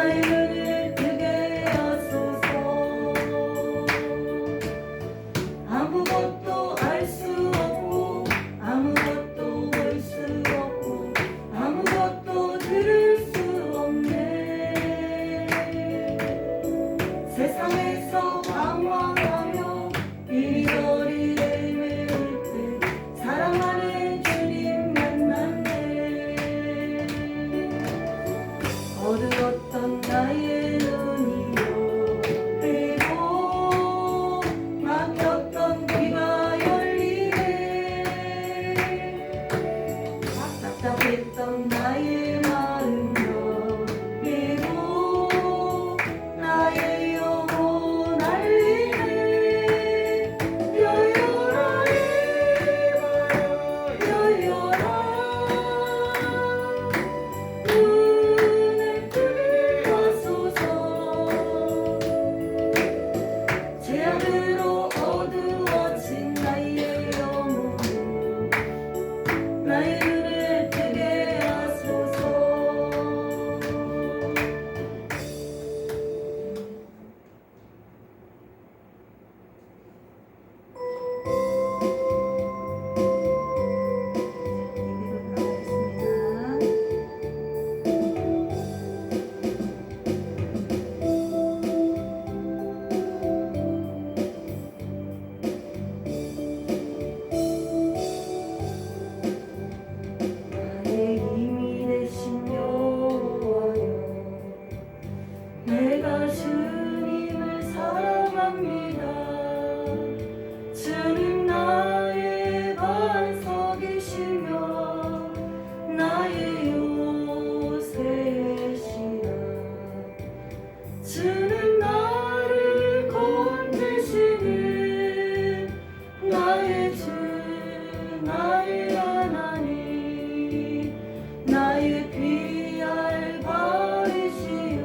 나의 눈을 뜨게 하소서. 아무것도 알 수 없고 아무것도 볼 수 없고 아무것도 들을 수 없네. 세상에서 방황하며 이리저리 헤매울 때 사랑하는 주님 만났네. 어두웠던 나의 눈이요 그리고 막혔던 귀가 열리네. 답답했던 나의 마음요 그리고 나의 영혼 알리네. 열려라 이마여 열려라. 눈을 뜨게 하소서. 죄악으로 어두워진 나의 영혼 나의 눈을 뜨게 하소서. 나의 힘이 되신 여호와여 내가 주님을 사랑합니다. 주님 나의 반석이시며 나의 요새시라. 주는 나를 건지시는 나의 주 나의 하나님 나의 귀할 바위시요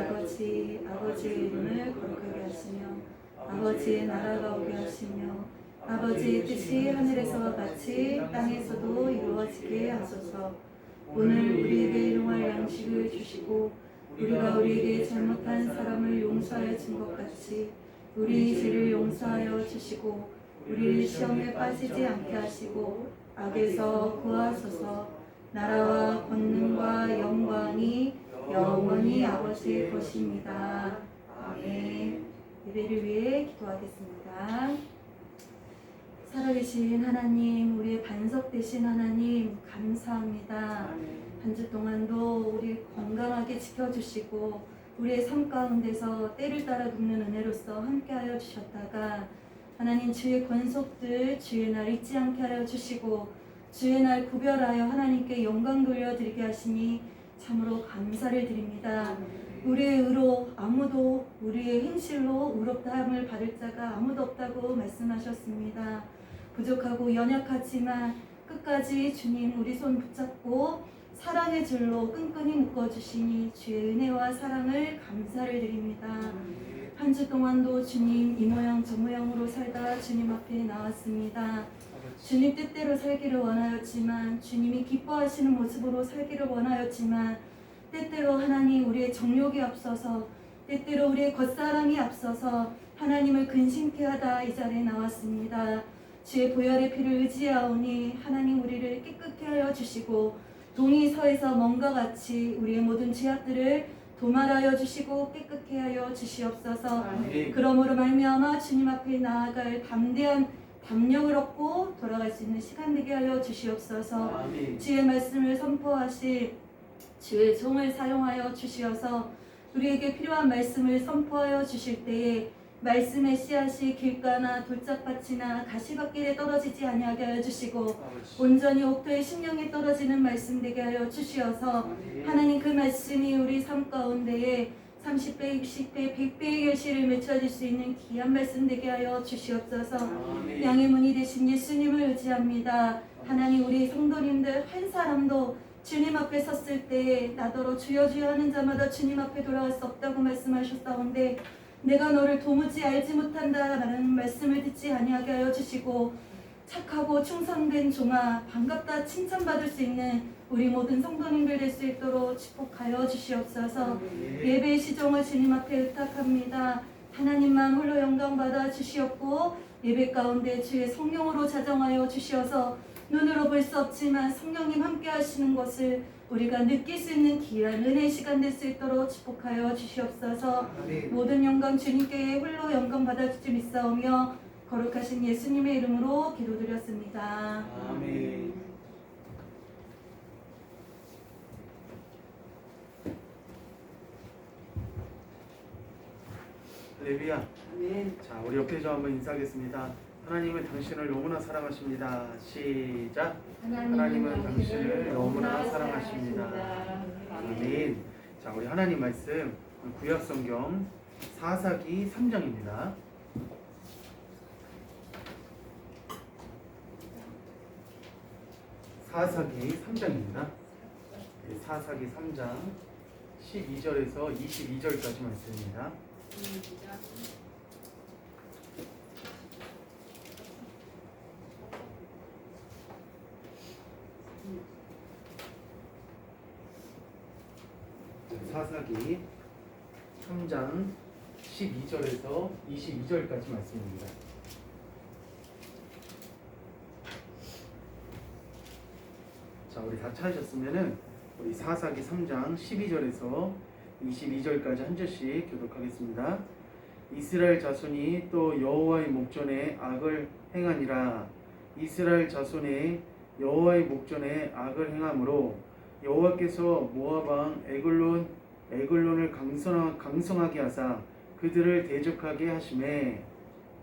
아버지 아버지의 이름을 거룩하게 하시며 아버지의 나라가 오게 하시며 아버지의 뜻이 하늘에서와 같이 땅에서도 이루어지게 하소서. 오늘 우리에게 일용할 양식을 주시고 우리가 우리에게 잘못한 사람을 용서하여 준 것 같이 우리 죄를 용서하여 주시고 우리를 시험에 빠지지 않게 하시고 악에서 구하소서. 나라와 권능과 영광이 영원히 아버지의 것입니다. 아멘. 예배를 위해 기도하겠습니다. 살아계신 하나님, 우리의 반석 되신 하나님 감사합니다. 한 주 동안도 우리 건강하게 지켜주시고 우리의 삶 가운데서 때를 따라 굽는 은혜로서 함께하여 주셨다가 하나님 주의 권속들 주의 날 잊지 않게 하여 주시고 주의 날 구별하여 하나님께 영광 돌려드리게 하시니 참으로 감사를 드립니다. 우리의 의로 아무도 우리의 행실로 의롭다함을 받을 자가 아무도 없다고 말씀하셨습니다. 부족하고 연약하지만 끝까지 주님 우리 손 붙잡고 사랑의 줄로 끈끈이 묶어주시니 주의 은혜와 사랑을 감사를 드립니다. 한 주 동안도 주님 이 모양 저 모양으로 살다 주님 앞에 나왔습니다. 주님 뜻대로 살기를 원하였지만 주님이 기뻐하시는 모습으로 살기를 원하였지만 때때로 하나님 우리의 정욕이 앞서서 때때로 우리의 겉사람이 앞서서 하나님을 근심케 하다 이 자리에 나왔습니다. 주의 보혈의 피를 의지하오니 하나님 우리를 깨끗게 하여 주시고 동이 서에서 먼과 같이 우리의 모든 죄악들을 도말하여 주시고 깨끗게 하여 주시옵소서. 아멘. 그러므로 말미암아 주님 앞에 나아갈 담대한 담력을 얻고 돌아갈 수 있는 시간 되게 하여 주시옵소서. 아멘. 주의 말씀을 선포하실 주의 종을 사용하여 주시어서 우리에게 필요한 말씀을 선포하여 주실 때에 말씀의 씨앗이 길가나 돌짝밭이나 가시밭길에 떨어지지 아니하게 하여 주시고 온전히 옥토의 심령에 떨어지는 말씀 되게 하여 주시어서 하나님 그 말씀이 우리 삶 가운데에 30배, 60배, 100배의 결실을 맺혀질 수 있는 귀한 말씀 되게 하여 주시옵소서. 양의 문이 되신 예수님을 의지합니다. 하나님 우리 성도님들 한 사람도 주님 앞에 섰을 때에 나더러 주여 주여 하는 자마다 주님 앞에 돌아갈 수 없다고 말씀하셨사온데 내가 너를 도무지 알지 못한다 라는 말씀을 듣지 아니하게 하여 주시고 착하고 충성된 종아 반갑다 칭찬받을 수 있는 우리 모든 성도님들 될 수 있도록 축복하여 주시옵소서. 예배의 시종을 주님 앞에 의탁합니다. 하나님만 홀로 영광 받아 주시옵고 예배 가운데 주의 성령으로 자정하여 주시어서 눈으로 볼 수 없지만 성령님 함께 하시는 것을 우리가 느낄 수 있는 귀한 은혜의 시간 될 수 있도록 축복하여 주시옵소서. 모든 영광 주님께 홀로 영광 받아 주지 믿사오며 거룩하신 예수님의 이름으로 기도드렸습니다. 아멘. 할렐루야. 아멘. 자, 우리 옆에 저 한번 인사하겠습니다. 하나님은 당신을 너무나 사랑하십니다. 시작. 하나님은 당신을 너무나 사랑하십니다. 아멘. 자, 우리 하나님 말씀 구약성경 사사기 3장입니다. 사사기 3장입니다. 사사기 3장 12절에서 22절까지 말씀입니다. 사사기 3장 12절에서 22절까지 말씀입니다. 자, 우리 다 찾으셨으면은 우리 사사기 3장 12절에서 22절까지 한 절씩 교독하겠습니다. 이스라엘 자손이 또 여호와의 목전에 악을 행하니라. 이스라엘 자손의 여호와의 목전에 악을 행함으로 여호와께서 모압 왕 에글론을 강성하게 하사 그들을 대적하게 하시매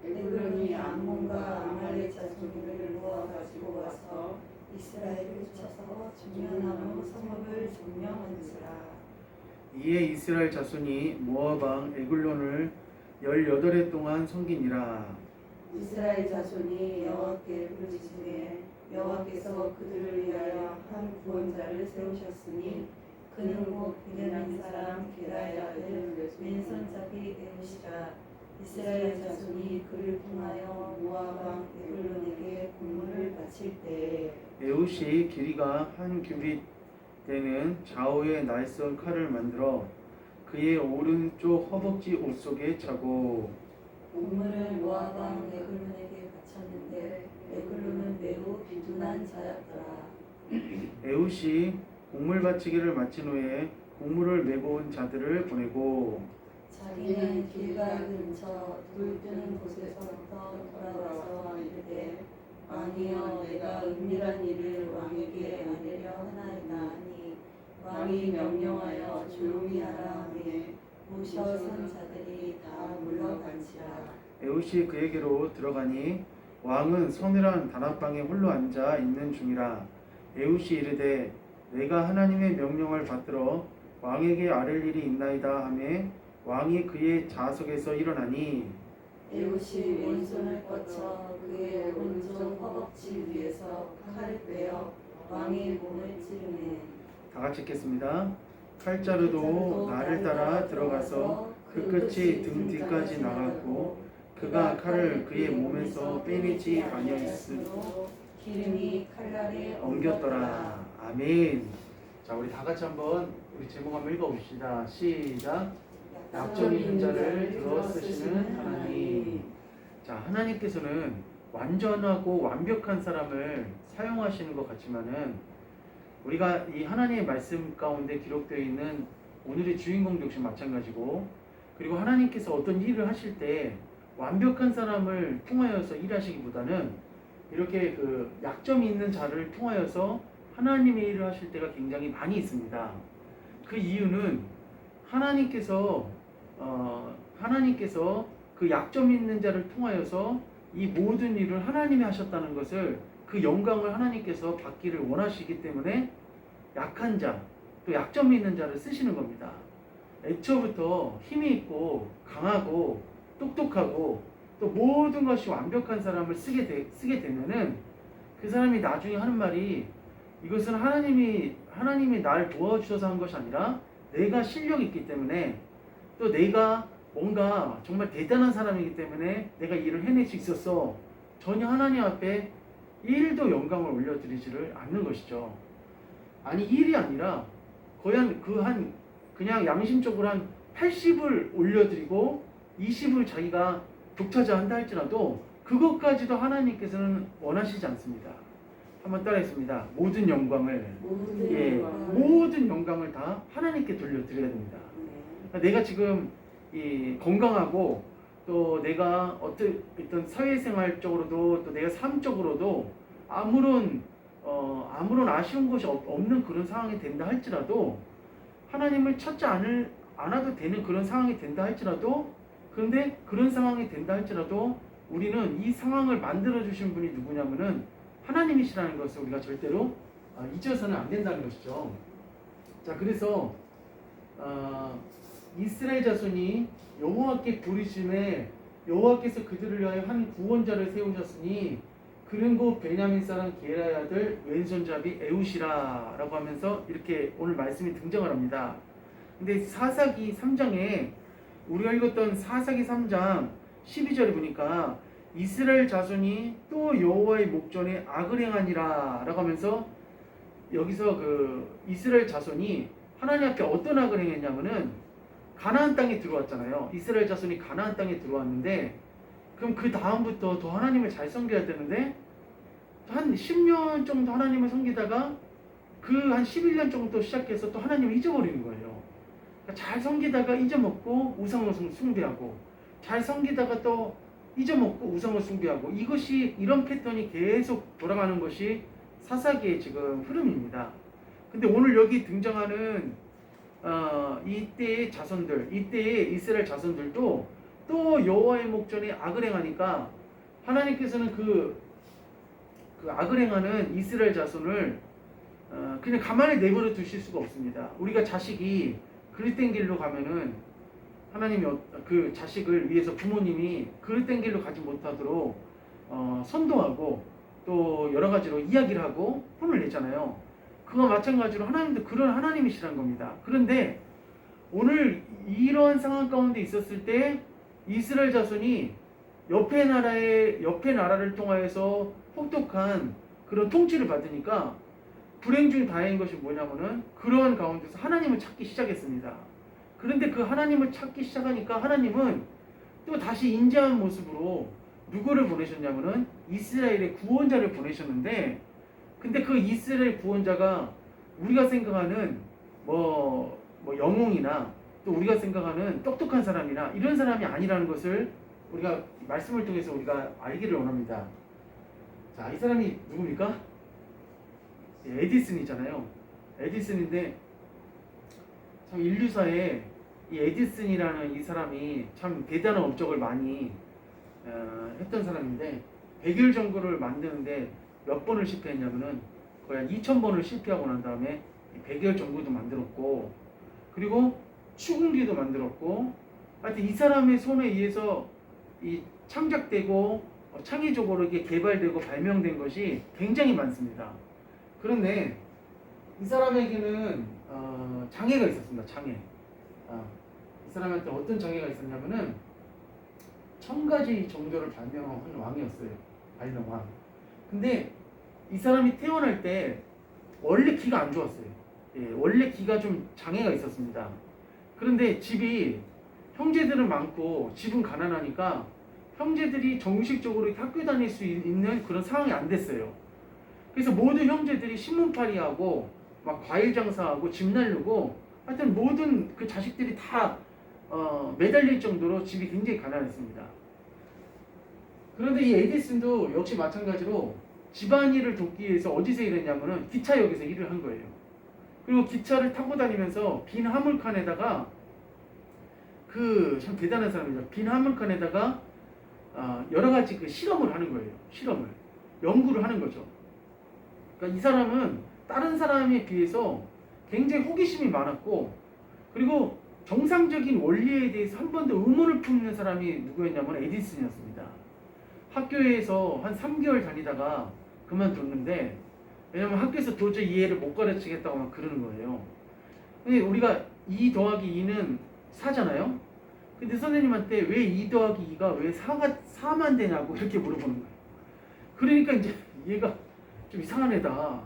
에글론이 암몬과 아말렉 자손들을 모아 가지고 와서 이스라엘을 쳐서 중년하고 성읍을 점령한지라. 이에 이스라엘 자손이 모압 왕 에글론을 18해 동안 섬기니라. 이스라엘 자손이 여호와께 부르짖음에 여호와께서 그들을 위하여 한 구원자를 세우셨으니 그는 곧 베냐민 사람 게라의 아들 왼손잡이 에우시라. 이스라엘 자손이 그를 통하여 모압 왕 에글론에게 공물을 바칠 때에 에웃이 길이가 한 규빗 되는 좌우의 날선 칼을 만들어 그의 오른쪽 허벅지 옷 속에 차고 공물을 모압 왕 에글론에게 바쳤는데 에글론은 매우 비둔한 자였더라. 에웃이 곡물 바치기를 마친 후에 곡물을 메고 온 자들을 보내고 자기는 길갈 근처 돌 뜨는 곳에서부터 돌아와서 이르되 왕이여 내가 은밀한 일을 왕에게 아뢰려 하나이다 하니 왕이 명령하여 조용히 하라 하매 모셔 선 자들이 다 물러간지라. 에웃이 그에게로 들어가니 왕은 서늘한 다락방에 홀로 앉아 있는 중이라. 에웃이 이르되 내가 하나님의 명령을 받들어 왕에게 아뢰 일이 있나이다 하매 왕이 그의 좌석에서 일어나니 에웃이 왼손을 뻗쳐 그의 오른쪽 허벅지 위에서 칼을 빼어 왕의 몸을 찌르매 다 같이 읽겠습니다. 칼자루도 나를 따라 들어가서 그 끝이 등 뒤까지 나갔고 그가 칼을 그의 몸에서 빼내지 아니하였으므로 기름이 칼날에 엉겼더라. 아멘. 자, 우리 다 같이 한번 우리 제목 한번 읽어봅시다. 시작. 약점 있는 자를 들어 쓰시는 하나님. 자, 하나님께서는 완전하고 완벽한 사람을 사용하시는 것 같지만은 우리가 이 하나님의 말씀 가운데 기록되어 있는 오늘의 주인공도 역시 마찬가지고, 그리고 하나님께서 어떤 일을 하실 때 완벽한 사람을 통하여서 일하시기보다는 이렇게 그 약점이 있는 자를 통하여서 하나님의 일을 하실 때가 굉장히 많이 있습니다. 그 이유는 하나님께서 그 약점이 있는 자를 통하여서 이 모든 일을 하나님이 하셨다는 것을, 그 영광을 하나님께서 받기를 원하시기 때문에 약한 자, 또 약점이 있는 자를 쓰시는 겁니다. 애초부터 힘이 있고 강하고 똑똑하고 또 모든 것이 완벽한 사람을 쓰게 되면은 그 사람이 나중에 하는 말이, 이것은 하나님이 날 도와주셔서 한 것이 아니라 내가 실력이 있기 때문에, 또 내가 뭔가 정말 대단한 사람이기 때문에 내가 일을 해낼 수 있었어. 전혀 하나님 앞에 1도 영광을 올려드리지를 않는 것이죠. 아니, 1이 아니라 거의 그냥 양심적으로 한 80을 올려드리고 20을 자기가 독차지한다 할지라도 그것까지도 하나님께서는 원하시지 않습니다. 한번 따라했습니다. 모든 영광을 모든 영광을 다 하나님께 돌려드려야 됩니다. 내가 지금 건강하고 또 내가 어떤 사회생활적으로도 또 내가 삶적으로도 아무런 아쉬운 것이 없는 그런 상황이 된다 할지라도, 하나님을 찾지 않아도 되는 그런 상황이 된다 할지라도, 그런데 그런 상황이 된다 할지라도 우리는 이 상황을 만들어 주신 분이 누구냐면은 하나님이시라는 것을 우리가 절대로 잊어서는 안 된다는 것이죠. 자, 그래서 이스라엘 자손이 여호와께 부르심에 여호와께서 그들을 위하여 한 구원자를 세우셨으니 그는 곧 베냐민 사람 게라의 아들 왼손잡이 에웃이라 라고 하면서 이렇게 오늘 말씀이 등장을 합니다. 근데 사사기 3장에 우리가 읽었던 사사기 3장 12절에 보니까 이스라엘 자손이 또 여호와의 목전에 악을 행하니라 라고 하면서, 여기서 그 이스라엘 자손이 하나님 앞에 어떤 악을 행했냐면은 가나안 땅에 들어왔잖아요. 이스라엘 자손이 가나안 땅에 들어왔는데, 그럼 그 다음부터 더 하나님을 잘 섬겨야 되는데 한 10년 정도 하나님을 섬기다가 그 한 11년 정도 시작해서 또 하나님을 잊어버리는 거예요. 그러니까 잘 섬기다가 잊어먹고 우상을 숭배하고, 잘 섬기다가 또 잊어먹고 우상을 숭배하고, 이런 패턴이 계속 돌아가는 것이 사사기의 지금 흐름입니다. 근데 오늘 여기 등장하는 이때의 이스라엘 자손들도 또 여호와의 목전에 악을 행하니까 하나님께서는 그 악을 행하는 이스라엘 자손을 그냥 가만히 내버려 두실 수가 없습니다. 우리가 자식이 그릇된 길로 가면은 하나님이 그 자식을 위해서 부모님이 그릇된 길로 가지 못하도록 선동하고 또 여러 가지로 이야기를 하고 혼을 내잖아요. 그와 마찬가지로 하나님도 그런 하나님이시란 겁니다. 그런데 오늘 이런 상황 가운데 있었을 때 이스라엘 자손이 옆에 나라를 통하여서 혹독한 그런 통치를 받으니까 불행 중 다행인 것이 뭐냐면은 그러한 가운데서 하나님을 찾기 시작했습니다. 그런데 그 하나님을 찾기 시작하니까 하나님은 또 다시 인자한 모습으로 누구를 보내셨냐면은 이스라엘의 구원자를 보내셨는데, 근데 그 이스라엘 구원자가 우리가 생각하는 뭐 영웅이나 또 우리가 생각하는 똑똑한 사람이나 이런 사람이 아니라는 것을 우리가 말씀을 통해서 우리가 알기를 원합니다. 자, 이 사람이 누굽니까? 에디슨이잖아요. 에디슨인데 참 인류사에 이 에디슨이라는 이 사람이 참 대단한 업적을 많이 했던 사람인데 백열 전구를 만드는데 몇 번을 실패했냐면은 거의 한 2000번을 실패하고 난 다음에 백열 전구도 만들었고, 그리고 추궁기도 만들었고, 하여튼 이 사람의 손에 의해서 이 창작되고 창의적으로 이게 개발되고 발명된 것이 굉장히 많습니다. 그런데 이 사람에게는 장애가 있었습니다. 장애. 이 사람한테 어떤 장애가 있었냐면은 1000가지 정도를 발명한 왕이었어요. 발명왕. 근데 이 사람이 태어날 때 원래 기가 안 좋았어요. 예, 원래 기가 좀 장애가 있었습니다. 그런데 집이 형제들은 많고 집은 가난하니까 형제들이 정식적으로 이렇게 학교 다닐 수 있는 그런 상황이 안 됐어요. 그래서 모든 형제들이 신문팔이하고 막 과일 장사하고 집 날르고 하여튼 모든 그 자식들이 다 매달릴 정도로 집이 굉장히 가난했습니다. 그런데 이 에디슨도 역시 마찬가지로 집안일을 돕기 위해서 어디서 일했냐면은 기차역에서 일을 한 거예요. 그리고 기차를 타고 다니면서 빈 화물칸에다가 참 대단한 사람이죠. 빈 화물칸에다가 여러 가지 그 실험을 하는 거예요. 실험을 연구를 하는 거죠. 그러니까 이 사람은 다른 사람에 비해서 굉장히 호기심이 많았고, 그리고 정상적인 원리에 대해서 한 번도 의문을 품는 사람이 누구였냐면 에디슨이었습니다. 학교에서 한 3개월 다니다가 그만뒀는데, 왜냐면 학교에서 도저히 이해를 못 가르치겠다고 막 그러는 거예요. 근데 우리가 2 더하기 2는 4잖아요. 근데 선생님한테 왜 2 더하기 2가 왜 4만 되냐고 이렇게 물어보는 거예요. 그러니까 이제 얘가 좀 이상한 애다.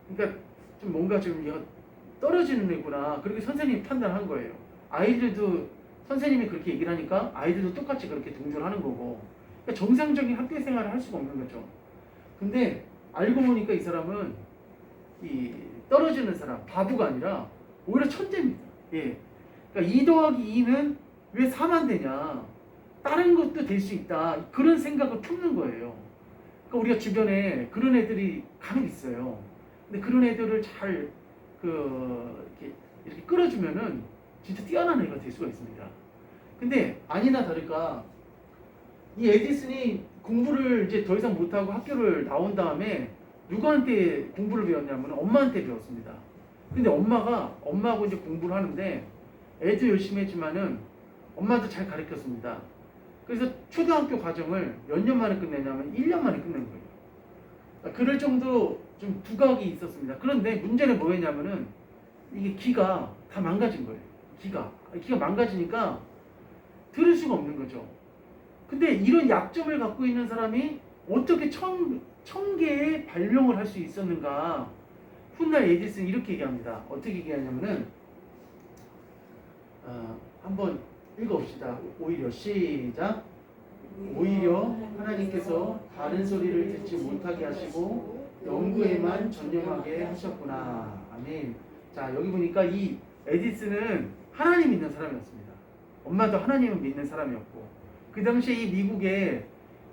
그러니까 좀 뭔가 좀 얘가 떨어지는 애구나. 그렇게 선생님이 판단한 거예요. 아이들도 선생님이 그렇게 얘기를 하니까 아이들도 똑같이 그렇게 동조를 하는 거고. 그러니까 정상적인 학교 생활을 할 수가 없는 거죠. 근데 알고 보니까 이 사람은 이 떨어지는 사람, 바보가 아니라 오히려 천재입니다. 예. 그러니까 2 더하기 2는 왜 4만 되냐. 다른 것도 될 수 있다. 그런 생각을 품는 거예요. 그러니까 우리가 주변에 그런 애들이 간혹 있어요. 근데 그런 애들을 잘 이렇게 끌어주면은 진짜 뛰어난 애가 될 수가 있습니다. 근데 아니나 다를까 이 에디슨이 공부를 이제 더 이상 못하고 학교를 나온 다음에 누구한테 공부를 배웠냐면 엄마한테 배웠습니다. 근데 엄마하고 이제 공부를 하는데 애도 열심히 했지만은 엄마도 잘 가르쳤습니다. 그래서 초등학교 과정을 몇 년 만에 끝내냐면 1년 만에 끝낸 거예요. 그럴 정도 좀 두각이 있었습니다. 그런데 문제는 뭐였냐면은 이게 귀가 다 망가진 거예요. 귀가 망가지니까 들을 수가 없는 거죠. 근데 이런 약점을 갖고 있는 사람이 어떻게 1000개의 발명을 할 수 있었는가? 훗날 에디슨이 이렇게 얘기합니다. 어떻게 얘기하냐면은 한번 읽어봅시다. 오히려 시작. 오히려 하나님께서 다른 소리를 듣지 못하게 하시고 연구에만 전념하게 하셨구나. 아멘. 자, 여기 보니까 이 에디슨은 하나님 믿는 사람이었습니다. 엄마도 하나님을 믿는 사람이었고, 그 당시에 이 미국에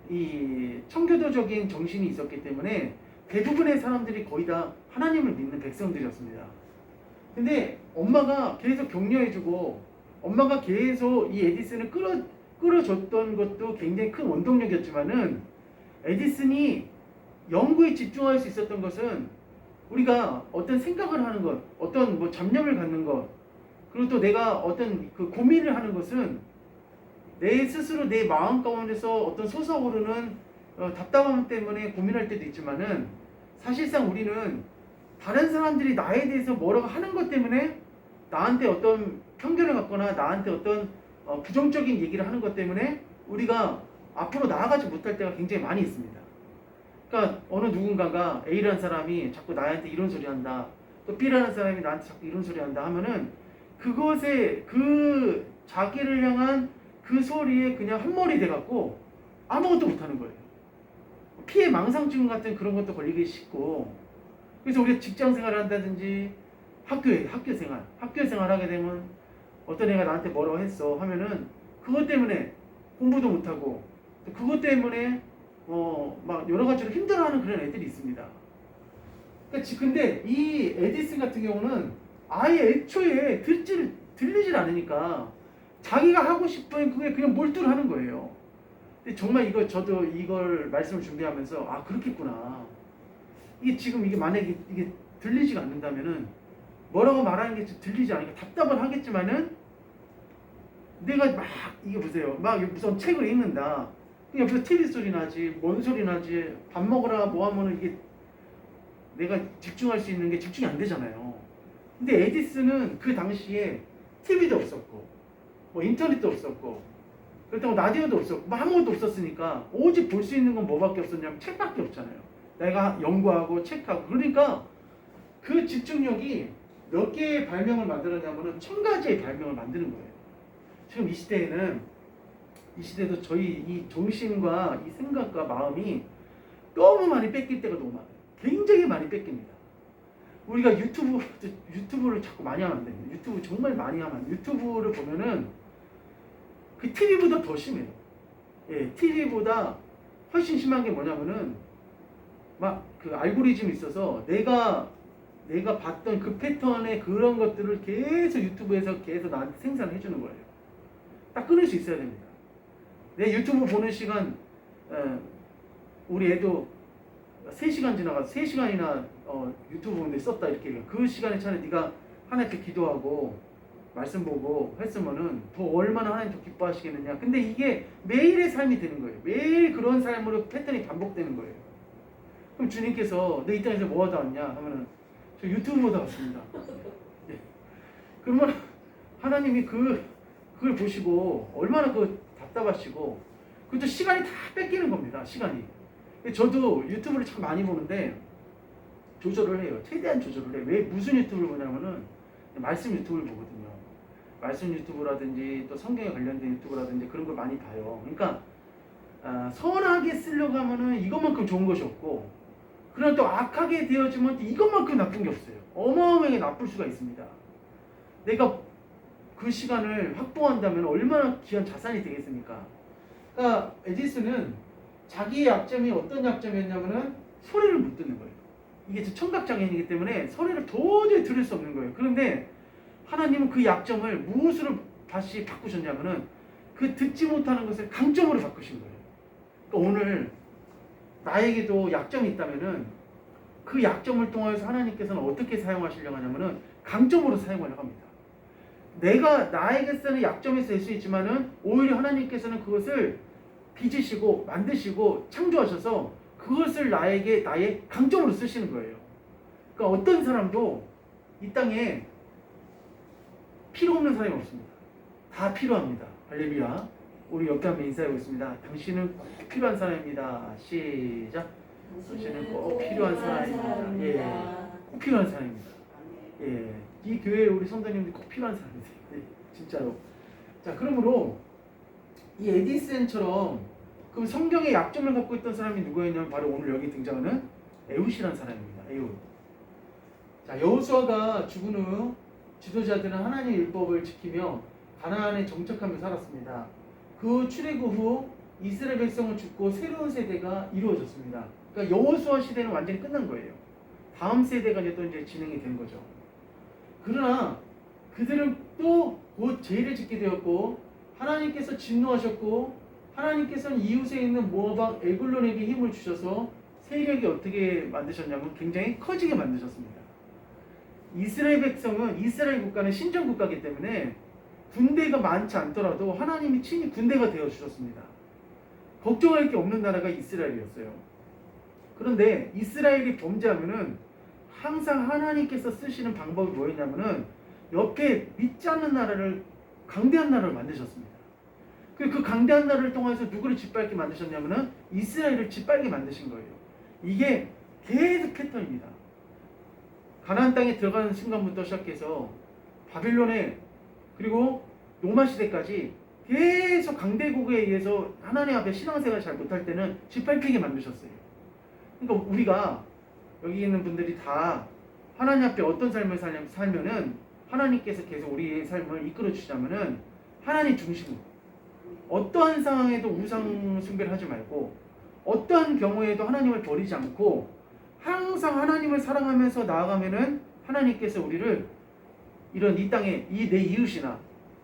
이 청교도적인 정신이 있었기 때문에 대부분의 사람들이 거의 다 하나님을 믿는 백성들이었습니다. 근데 엄마가 계속 격려해주고 엄마가 계속 이 에디슨을 끌어줬던 것도 굉장히 큰 원동력이었지만은, 에디슨이 연구에 집중할 수 있었던 것은 우리가 어떤 생각을 하는 것, 어떤 뭐 잡념을 갖는 것, 그리고 또 내가 어떤 그 고민을 하는 것은 내 스스로 내 마음 가운데서 어떤 솟아오르는 답답함 때문에 고민할 때도 있지만은, 사실상 우리는 다른 사람들이 나에 대해서 뭐라고 하는 것 때문에 나한테 어떤 편견을 갖거나 나한테 어떤 부정적인 얘기를 하는 것 때문에 우리가 앞으로 나아가지 못할 때가 굉장히 많이 있습니다. 그러니까 어느 누군가가 A라는 사람이 자꾸 나한테 이런 소리 한다, 또 B라는 사람이 나한테 자꾸 이런 소리 한다 하면은 그것에 그 자기를 향한 그 소리에 그냥 헛머리 돼갖고 아무것도 못하는 거예요. 피해 망상증 같은 그런 것도 걸리기 쉽고, 그래서 우리가 직장 생활을 한다든지 학교 생활 하게 되면 어떤 애가 나한테 뭐라고 했어 하면은 그것 때문에 공부도 못하고 또 그것 때문에 막 여러 가지로 힘들어하는 그런 애들이 있습니다. 근데 이 에디슨 같은 경우는 아예 애초에 들리질 않으니까 자기가 하고 싶은 그게 그냥 몰두를 하는 거예요. 근데 정말 저도 이걸 말씀을 준비하면서 아 그렇겠구나. 이게 만약에 이게 들리지가 않는다면은 뭐라고 말하는 게 들리지 않으니까 답답은 하겠지만은 내가 막 이게 보세요. 막 무슨 책을 읽는다. 옆에서 TV 소리 나지, 뭔 소리 나지, 밥 먹으라 뭐 하면은 이게 내가 집중할 수 있는 게 집중이 안 되잖아요. 근데 에디슨은 그 당시에 TV도 없었고, 뭐 인터넷도 없었고, 그렇다고 라디오도 없었고, 뭐 아무것도 없었으니까 오직 볼 수 있는 건 뭐밖에 없었냐면 책밖에 없잖아요. 내가 연구하고 체크하고. 그러니까 그 집중력이 몇 개의 발명을 만들었냐면은 1000가지의 발명을 만드는 거예요. 지금 이 시대도 저희 이 정신과 이 생각과 마음이 너무 많이 뺏길 때가 너무 많아요. 굉장히 많이 뺏깁니다. 우리가 유튜브를 자꾸 많이 하면 안 됩니다. 유튜브 정말 많이 하면 안 돼요. 유튜브를 보면은 그 TV보다 더 심해요. 예, TV보다 훨씬 심한 게 뭐냐면은 막 그 알고리즘이 있어서 내가 봤던 그 패턴의 그런 것들을 계속 유튜브에서 계속 나한테 생산해 주는 거예요. 딱 끊을 수 있어야 됩니다. 내 유튜브 보는 시간, 우리 애도 3시간 지나가서 3시간이나 유튜브 보는데 썼다 이렇게. 그 시간에 차라리 네가 하나님께 기도하고 말씀 보고 했으면은 더 얼마나 하나님 더 기뻐하시겠느냐. 근데 이게 매일의 삶이 되는 거예요. 매일 그런 삶으로 패턴이 반복되는 거예요. 그럼 주님께서 너 이 땅에서 뭐 하다 왔냐 하면은 저 유튜브 보다 왔습니다. 예. 그러면 하나님이 그걸 보시고 얼마나 답답하시고 그것도 시간이 다 뺏기는 겁니다. 시간이. 저도 유튜브를 참 많이 보는데 조절을 해요. 최대한 조절을 해요. 왜 무슨 유튜브를 보냐면은 말씀 유튜브를 보거든요. 말씀 유튜브라든지 또 성경에 관련된 유튜브라든지 그런 걸 많이 봐요. 그러니까 선하게 쓰려고 하면은 이것만큼 좋은 것이 없고, 그러나 또 악하게 되어지면 이것만큼 나쁜 게 없어요. 어마어마하게 나쁠 수가 있습니다. 내가 그 시간을 확보한다면 얼마나 귀한 자산이 되겠습니까? 그러니까 에디슨은 자기의 약점이 어떤 약점이었냐면은 소리를 못 듣는 거예요. 이게 청각장애인이기 때문에 소리를 도저히 들을 수 없는 거예요. 그런데 하나님은 그 약점을 무엇으로 다시 바꾸셨냐면은 그 듣지 못하는 것을 강점으로 바꾸신 거예요. 그러니까 오늘 나에게도 약점이 있다면은 그 약점을 통해서 하나님께서는 어떻게 사용하시려고 하냐면은 강점으로 사용하려고 합니다. 나에게서는 약점이 될 수 있지만은 오히려 하나님께서는 그것을 빚으시고 만드시고 창조하셔서 그것을 나의 강점으로 쓰시는 거예요. 그러니까 어떤 사람도 이 땅에 필요 없는 사람이 없습니다. 다 필요합니다. 할렐루야. 우리 옆에 한번 인사하고 있습니다. 당신은 꼭 필요한 사람입니다. 시작. 당신은 꼭 필요한 사람입니다. 예, 꼭 필요한 사람입니다. 예, 이 교회에 우리 성도님들이 꼭 필요한 사람이세요. 예, 진짜로. 자, 그러므로 이 에디슨처럼 그 성경의 약점을 갖고 있던 사람이 누구였냐면 바로 오늘 여기 등장하는 에훗이라는 사람입니다. 에훗. 자, 여호수아가 죽은 후 지도자들은 하나님의 율법을 지키며 가나안에 정착하며 살았습니다. 그 출애굽 후 이스라엘 백성은 죽고 새로운 세대가 이루어졌습니다. 그러니까 여호수아 시대는 완전히 끝난 거예요. 다음 세대가 이제 진행이 된 거죠. 그러나 그들은 또 곧 죄를 짓게 되었고 하나님께서 진노하셨고 하나님께서는 이웃에 있는 모압 왕 에글론에게 힘을 주셔서 세력이 어떻게 만드셨냐면 굉장히 커지게 만드셨습니다. 이스라엘 백성은 이스라엘 국가는 신정 국가이기 때문에 군대가 많지 않더라도 하나님이 친히 군대가 되어 주셨습니다. 걱정할 게 없는 나라가 이스라엘이었어요. 그런데 이스라엘이 범죄하면은 항상 하나님께서 쓰시는 방법이 뭐였냐면은 옆에 믿지 않는 나라를 강대한 나라를 만드셨습니다. 그 강대한 나라를 통해서 누구를 짓밟게 만드셨냐면은 이스라엘을 짓밟게 만드신 거예요. 이게 계속 패턴입니다. 가나안 땅에 들어가는 순간부터 시작해서 바빌론에 그리고 로마 시대까지 계속 강대국에 의해서 하나님 앞에 신앙생활 잘 못할 때는 짓밟히게 만드셨어요. 그러니까 우리가 여기 있는 분들이 다 하나님 앞에 어떤 삶을 살면은 하나님께서 계속 우리의 삶을 이끌어 주시자면은 하나님 중심으로 어떠한 상황에도 우상 숭배를 하지 말고 어떠한 경우에도 하나님을 버리지 않고 항상 하나님을 사랑하면서 나아가면은 하나님께서 우리를 이런 이 땅에 내 이웃이나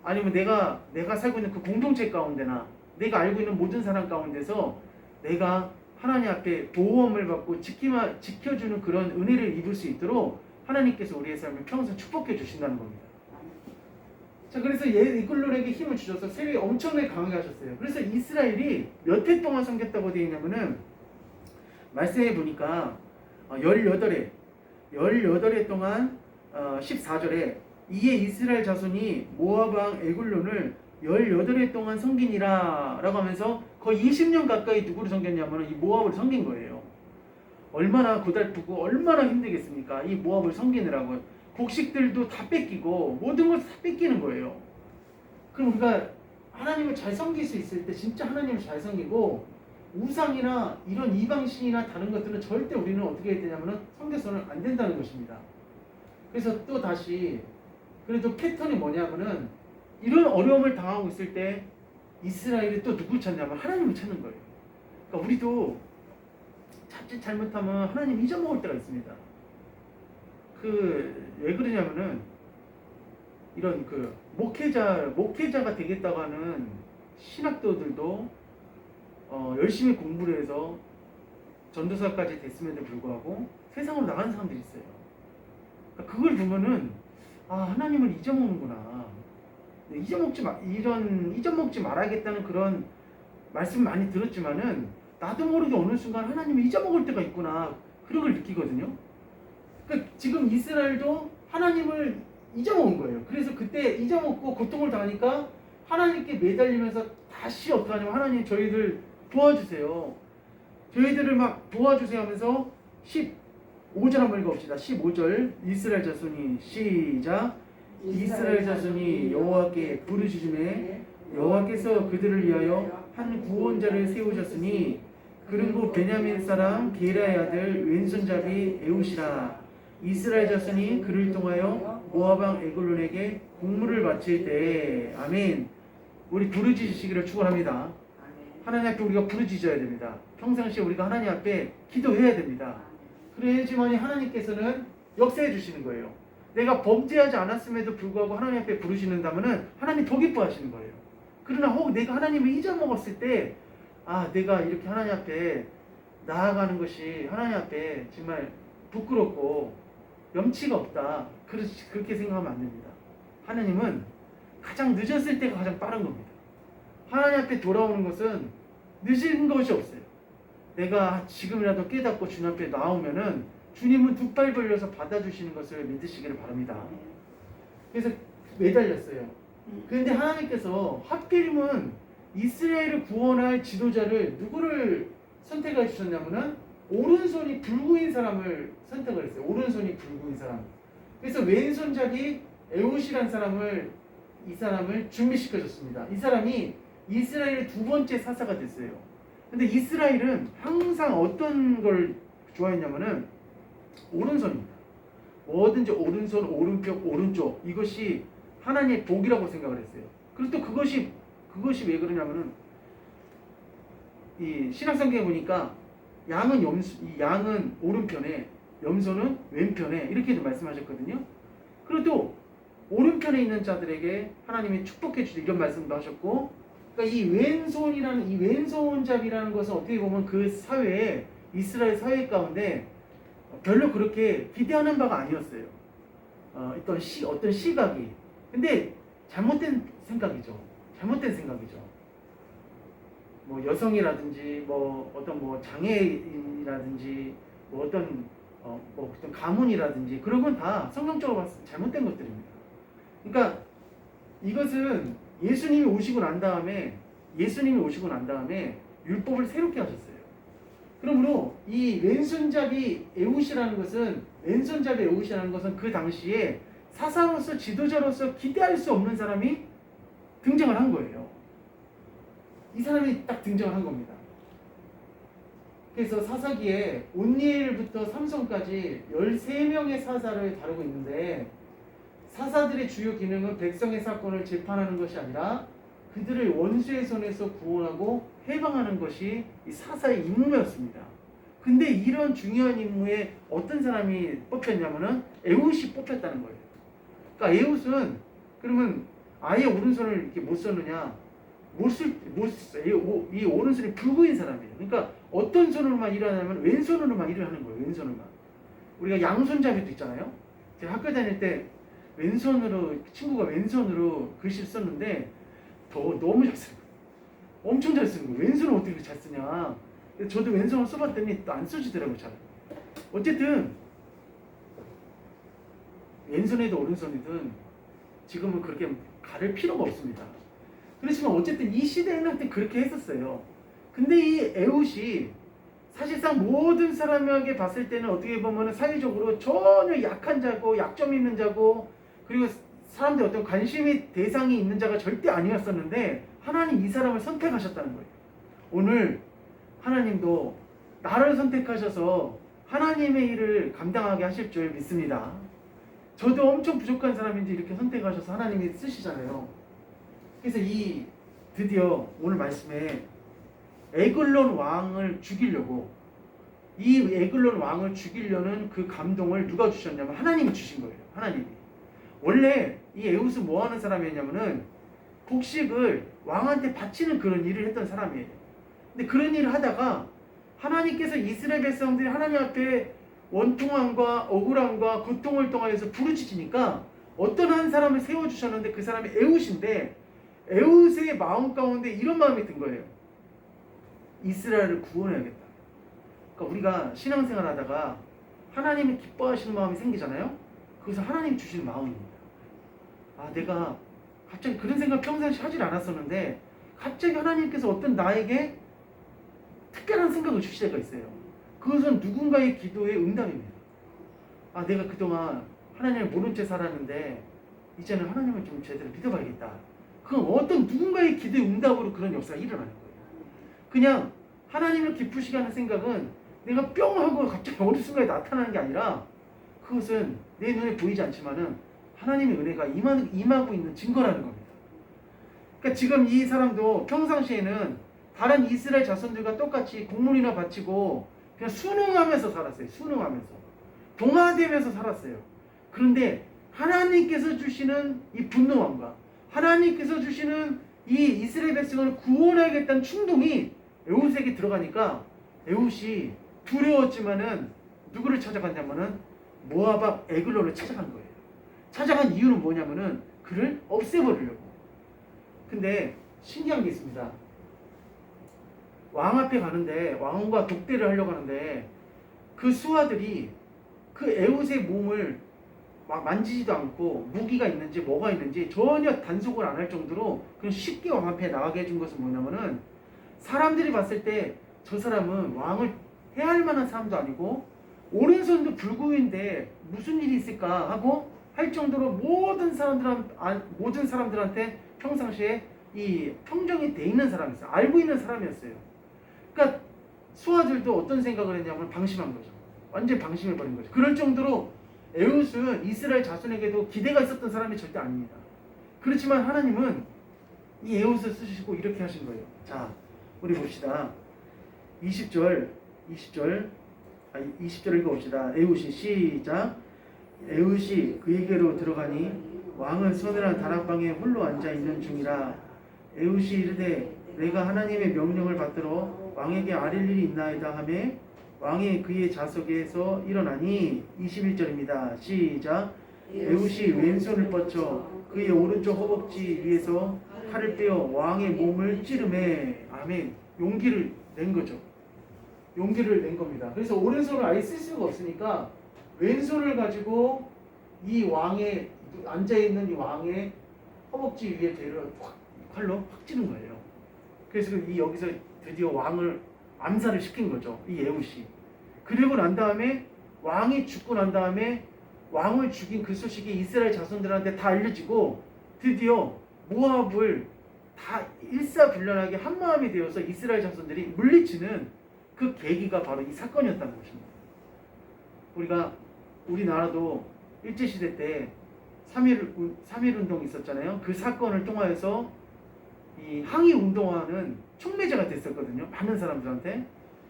아니면 내가 살고 있는 그 공동체 가운데나 내가 알고 있는 모든 사람 가운데서 내가 하나님 앞에 보호함을 받고 지켜주는 그런 은혜를 입을 수 있도록 하나님께서 우리의 삶을 평생 축복해 주신다는 겁니다. 자, 그래서 이글론에게 힘을 주셔서 세력이 엄청나게 강하게 하셨어요. 그래서 이스라엘이 몇 해 동안 섬겼다고 되어 있냐면은 말씀해 보니까 18해 동안 14절에 이에 이스라엘 자손이 모압 왕 에글론을 18해 동안 섬기니라 라고 하면서 거의 20년 가까이 누구를 섬겼냐면 이 모압을 섬긴 거예요. 얼마나 고달프고 얼마나 힘들겠습니까? 이 모압을 섬기느라고 곡식들도 다 뺏기고 모든 것을 다 뺏기는 거예요. 그럼 우리가 하나님을 잘 섬길 수 있을 때 진짜 하나님을 잘 섬기고 우상이나 이런 이방신이나 다른 것들은 절대 우리는 어떻게 해야 되냐면 섬겨서는 안 된다는 것입니다. 그래서 또 다시 그래도 패턴이 뭐냐면은 이런 어려움을 당하고 있을 때 이스라엘이 또 누굴 찾냐면 하나님을 찾는 거예요. 그러니까 우리도 자칫 잘못하면 하나님 잊어먹을 때가 있습니다. 왜 그러냐면은 이런 목회자가 되겠다고 하는 신학도들도 열심히 공부를 해서 전도사까지 됐음에도 불구하고 세상으로 나가는 사람들이 있어요. 그러니까 그걸 보면은 하나님을 잊어먹는구나. 잊어먹지 말아야겠다는 그런 말씀 많이 들었지만은 나도 모르게 어느 순간 하나님을 잊어먹을 때가 있구나. 그런 걸 느끼거든요. 그러니까 지금 이스라엘도 하나님을 잊어먹은 거예요. 그래서 그때 잊어먹고 고통을 당하니까 하나님께 매달리면서 다시 어떻게 하냐면 하나님 저희들 도와주세요. 저희들을 막 도와주세요 하면서 15절 한번 읽어봅시다. 15절 이스라엘 자손이 시작. 이스라엘 자손이 여호와께 부르짖음에 여호와께서 그들을 위하여 한 구원자를 세우셨으니 그는 곧 베냐민 사람 게라의 아들 왼손잡이 에웃이라. 이스라엘 자손이 그를 통하여 모압 왕 에글론에게 공물을 바칠 때 아멘. 우리 부르짖으시기를 축원합니다. 하나님 앞에 우리가 부르짖어야 됩니다. 평상시에 우리가 하나님 앞에 기도해야 됩니다. 그래야지만 하나님께서는 역사해 주시는 거예요. 내가 범죄하지 않았음에도 불구하고 하나님 앞에 부르시는다면은 하나님 더 기뻐하시는 거예요. 그러나 혹 내가 하나님을 잊어먹었을 때 내가 이렇게 하나님 앞에 나아가는 것이 하나님 앞에 정말 부끄럽고 염치가 없다. 그렇게 생각하면 안 됩니다. 하나님은 가장 늦었을 때가 가장 빠른 겁니다. 하나님 앞에 돌아오는 것은 늦은 것이 없어요. 내가 지금이라도 깨닫고 주님 앞에 나오면은 주님은 두 팔 벌려서 받아주시는 것을 믿으시기를 바랍니다. 그래서 매달렸어요. 그런데 하나님께서 하필이면 이스라엘을 구원할 지도자를 누구를 선택해 주셨냐면은 오른손이 불구인 사람을 선택을 했어요. 오른손이 불구인 사람. 그래서 왼손잡이 에웃이라는 이 사람을 준비시켜줬습니다. 이 사람이 이스라엘의 두 번째 사사가 됐어요. 근데 이스라엘은 항상 어떤 걸 좋아했냐면은 오른손입니다. 뭐든지 오른손, 오른쪽, 오른쪽 이것이 하나님의 복이라고 생각을 했어요. 그리고 또 그것이 왜 그러냐면은 이 신약성경에 보니까 양은 오른편에 염소는 왼편에 이렇게도 말씀하셨거든요. 그리고 또 오른편에 있는 자들에게 하나님이 축복해 주시고 이런 말씀도 하셨고, 그러니까 이 왼손잡이라는 것은 어떻게 보면 그 사회에 이스라엘 사회 가운데 별로 그렇게 기대하는 바가 아니었어요. 어떤 시각이. 근데 잘못된 생각이죠. 뭐 여성이라든지 뭐 어떤 뭐 장애인이라든지 뭐 어떤 뭐 어떤 가문이라든지 그런 건 다 성경적으로 봤을 때 잘못된 것들입니다. 그러니까 이것은 예수님이 오시고 난 다음에 율법을 새롭게 하셨어요. 그러므로 이 왼손잡이 에웃이라는 것은 그 당시에 사사로서 지도자로서 기대할 수 없는 사람이 등장을 한 거예요. 이 사람이 딱 등장을 한 겁니다. 그래서 사사기에 온니엘부터 삼손까지 13명의 사사를 다루고 있는데 사사들의 주요 기능은 백성의 사건을 재판하는 것이 아니라 그들을 원수의 손에서 구원하고 해방하는 것이 이 사사의 임무였습니다. 근데 이런 중요한 임무에 어떤 사람이 뽑혔냐면은 에웃이 뽑혔다는 거예요. 그러니까 에웃은 그러면 아예 오른손을 이렇게 못 썼느냐? 못 썼어요. 이 오른손이 불구인 사람이에요. 그러니까 어떤 손으로만 일을 하냐면 왼손으로만 일을 하는 거예요. 왼손으로만. 우리가 양손잡이도 있잖아요. 제가 학교 다닐 때 친구가 왼손으로 글씨를 썼는데 너무 잘 써요. 엄청 잘 쓰는 거예요. 왼손을 어떻게 잘 쓰냐. 저도 왼손을 써봤더니 또 안 써지더라고요. 잘. 어쨌든 왼손이든 오른손이든 지금은 그렇게 가릴 필요가 없습니다. 그렇지만 어쨌든 이 시대에는 하여튼 그렇게 했었어요. 근데 이 에웃이 사실상 모든 사람에게 봤을 때는 어떻게 보면 사회적으로 전혀 약한 자고 약점 있는 자고 그리고 사람들 어떤 관심이 대상이 있는 자가 절대 아니었었는데 하나님 이 사람을 선택하셨다는 거예요. 오늘 하나님도 나를 선택하셔서 하나님의 일을 감당하게 하실 줄 믿습니다. 저도 엄청 부족한 사람인지 이렇게 선택하셔서 하나님이 쓰시잖아요. 그래서 드디어 오늘 말씀에 에글론 왕을 죽이려고 이 에글론 왕을 죽이려는 그 감동을 누가 주셨냐면 하나님이 주신 거예요. 하나님이. 원래 이 에웃은 뭐 하는 사람이었냐면은 곡식을 왕한테 바치는 그런 일을 했던 사람이에요. 근데 그런 일을 하다가 하나님께서 이스라엘 백성들이 하나님 앞에 원통함과 억울함과 고통을 통하여서 부르짖으니까 어떤 한 사람을 세워주셨는데 그 사람이 에웃인데 에웃의 마음 가운데 이런 마음이 든 거예요. 이스라엘을 구원해야겠다. 그러니까 우리가 신앙생활 하다가 하나님이 기뻐하시는 마음이 생기잖아요. 그것은 하나님이 주시는 마음입니다. 내가 갑자기 그런 생각 평상시 하질 않았었는데 갑자기 하나님께서 어떤 나에게 특별한 생각을 주실 때가 있어요. 그것은 누군가의 기도의 응답입니다. 내가 그동안 하나님을 모른 채 살았는데 이제는 하나님을 좀 제대로 믿어봐야겠다. 그건 어떤 누군가의 기도의 응답으로 그런 역사가 일어나는 거예요. 그냥 하나님을 기쁘시게 하는 생각은 내가 뿅 하고 갑자기 어느 순간에 나타나는 게 아니라 그것은 내 눈에 보이지 않지만은 하나님의 은혜가 임하고 있는 증거라는 겁니다. 그러니까 지금 이 사람도 평상시에는 다른 이스라엘 자손들과 똑같이 곡물이나 바치고 그냥 순응하면서 살았어요. 순응하면서. 동화되면서 살았어요. 그런데 하나님께서 주시는 이 분노함과 하나님께서 주시는 이 이스라엘 백성을 구원하겠다는 충동이 에웃에게 들어가니까 에웃이 두려웠지만은 누구를 찾아갔냐면은 모압 왕 에글론을 찾아간 거예요. 찾아간 이유는 뭐냐면은 그를 없애버리려고. 근데 신기한 게 있습니다. 왕 앞에 가는데 왕과 독대를 하려고 하는데 그 수하들이 그 에웃의 몸을 막 만지지도 않고 무기가 있는지 뭐가 있는지 전혀 단속을 안 할 정도로 그냥 쉽게 왕 앞에 나가게 해준 것은 뭐냐면은 사람들이 봤을 때 저 사람은 왕을 해할 만한 사람도 아니고 오른손도 불구인데 무슨 일이 있을까 하고 할 정도로 모든 사람들한테 평상시에 이 평정이 돼 있는 사람이었어요. 알고 있는 사람이었어요. 그러니까 수하들도 어떤 생각을 했냐면 방심한 거죠. 완전히 방심해버린 거죠. 그럴 정도로 에웃은 이스라엘 자손에게도 기대가 있었던 사람이 절대 아닙니다. 그렇지만 하나님은 이 에웃을 쓰시고 이렇게 하신 거예요. 자, 우리 봅시다. 20절 읽어봅시다. 에웃이 시작. 에웃이 그에게로 들어가니 왕은 서늘한 다락방에 홀로 앉아있는 중이라. 에웃이 이르되 내가 하나님의 명령을 받들어 왕에게 아릴 일이 있나이다 하매 왕이 그의 좌석에서 일어나니 21절입니다. 시작. 에웃이 왼손을 뻗쳐 그의 오른쪽 허벅지 위에서 칼을 빼어 왕의 몸을 찌르매. 아멘. 용기를 낸 거죠. 용기를 낸 겁니다. 그래서 오른손을 아예 쓸 수가 없으니까 왼손을 가지고 이 왕의 앉아있는 이 왕의 허벅지 위에 배를 확 칼로 확 찌른 거예요. 그래서 여기서 드디어 왕을 암살을 시킨 거죠. 이 에훗이. 그리고 난 다음에 왕이 죽고 난 다음에 왕을 죽인 그 소식이 이스라엘 자손들한테 다 알려지고 드디어 모압을 다 일사불란하게 한마음이 되어서 이스라엘 자손들이 물리치는 그 계기가 바로 이 사건이었다는 것입니다. 우리나라도 일제시대 때 3.1 운동이 있었잖아요. 그 사건을 통하여서 이 항의 운동하는 촉매제가 됐었거든요. 많은 사람들한테.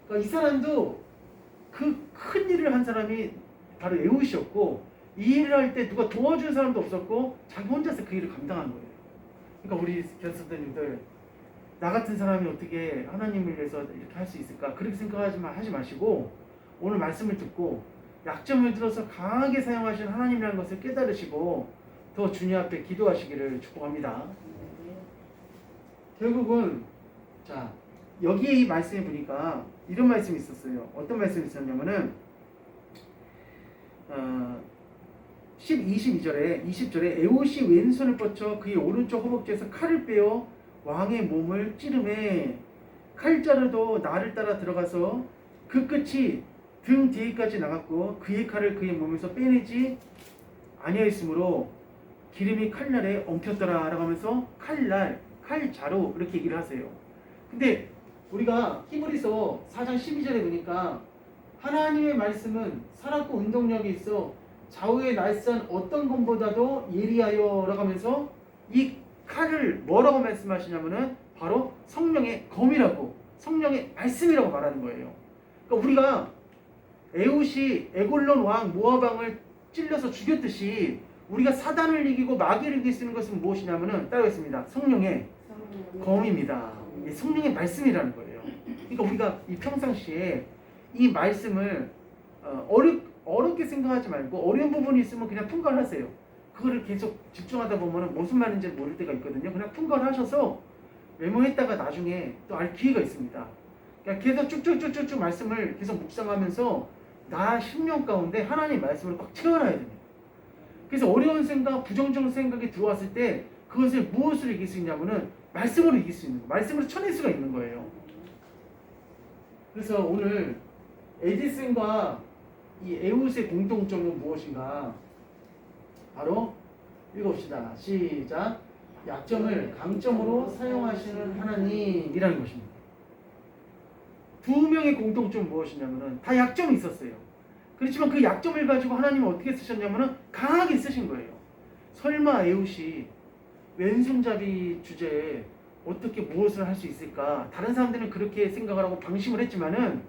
그러니까 이 사람도 그 큰 일을 한 사람이 바로 에훗이었고, 이 일을 할 때 누가 도와준 사람도 없었고 자기 혼자서 그 일을 감당한 거예요. 그러니까 우리 교수님들, 나 같은 사람이 어떻게 하나님을 위해서 이렇게 할 수 있을까? 그렇게 생각하지 마시고 오늘 말씀을 듣고 약점을 들어서 강하게 사용하시는 하나님이라는 것을 깨달으시고 더 주님 앞에 기도하시기를 축복합니다. 결국은 자, 여기에 이 말씀에 보니까 이런 말씀이 있었어요. 어떤 말씀이 있었냐면은 22절에 에훗이 왼손을 뻗쳐 그의 오른쪽 허벅지에서 칼을 빼어 왕의 몸을 찌르매 칼자루도 나를 따라 들어가서 그 끝이 등 뒤에까지 나갔고 그의 칼을 그의 몸에서 빼내지 아니하였으므로 기름이 칼날에 엉켰더라 라고 하면서 칼날, 칼자루 이렇게 얘기를 하세요. 근데 우리가 히브리서 4장 12절에 보니까 하나님의 말씀은 살았고 운동력이 있어 좌우에 날쌘 어떤 검보다도 예리하여 라고 하면서 이 칼을 뭐라고 말씀하시냐면은 바로 성령의 검이라고, 성령의 말씀이라고 말하는 거예요. 그러니까 우리가 에훗이 에골론 왕 모압 왕을 찔러서 죽였듯이 우리가 사단을 이기고 마귀를 이길 수 있는 것은 무엇이냐면은 따라하겠습니다. 성령의 검입니다. 성령의 말씀이라는 거예요. 그러니까 우리가 이 평상시에 이 말씀을 어렵게 생각하지 말고 어려운 부분이 있으면 그냥 통과하세요. 그거를 계속 집중하다 보면 무슨 말인지 모를 때가 있거든요. 그냥 통과하셔서 메모했다가 나중에 또 알 기회가 있습니다. 그러니까 계속 쭉쭉쭉쭉 말씀을 계속 묵상하면서 나 심령 가운데 하나님의 말씀을 꽉 채워놔야 됩니다. 그래서 어려운 생각, 부정적인 생각이 들어왔을 때 그것을 무엇으로 이길 수 있냐면은 말씀으로 이길 수 있는 거예요. 말씀으로 쳐낼 수가 있는 거예요. 그래서 오늘 에디슨과 이 에훗의 공통점은 무엇인가? 바로 읽어봅시다. 시작. 약점을 강점으로 사용하시는 하나님이라는 것입니다. 두 명의 공통점은 무엇이냐면은 다 약점이 있었어요. 그렇지만 그 약점을 가지고 하나님은 어떻게 쓰셨냐면은 강하게 쓰신 거예요. 설마 에훗이 왼손잡이 주제에 어떻게 무엇을 할 수 있을까? 다른 사람들은 그렇게 생각을 하고 방심을 했지만은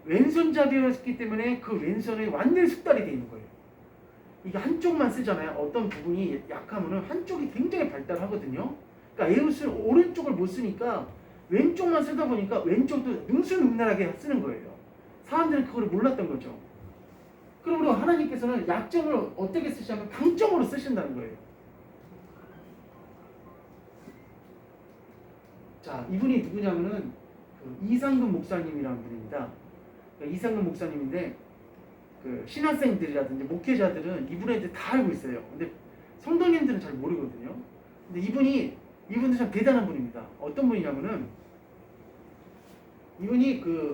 왼손잡이였기 때문에 그 왼손에 완전히 숙달이 되어 있는 거예요. 이게 한쪽만 쓰잖아요. 어떤 부분이 약하면은 한쪽이 굉장히 발달하거든요. 그러니까 에훗을 오른쪽을 못 쓰니까 왼쪽만 쓰다 보니까 왼쪽도 능수능란하게 쓰는 거예요. 사람들은 그걸 몰랐던 거죠. 그러므로 하나님께서는 약점을 어떻게 쓰시냐면 강점으로 쓰신다는 거예요. 자, 이분이 누구냐면은 그 이상근 목사님이라는 분입니다. 그러니까 이상근 목사님인데 그 신학생들이라든지 목회자들은 이분한테 다 알고 있어요. 근데 성도님들은 잘 모르거든요. 근데 이분도 참 대단한 분입니다. 어떤 분이냐면은 이분이 그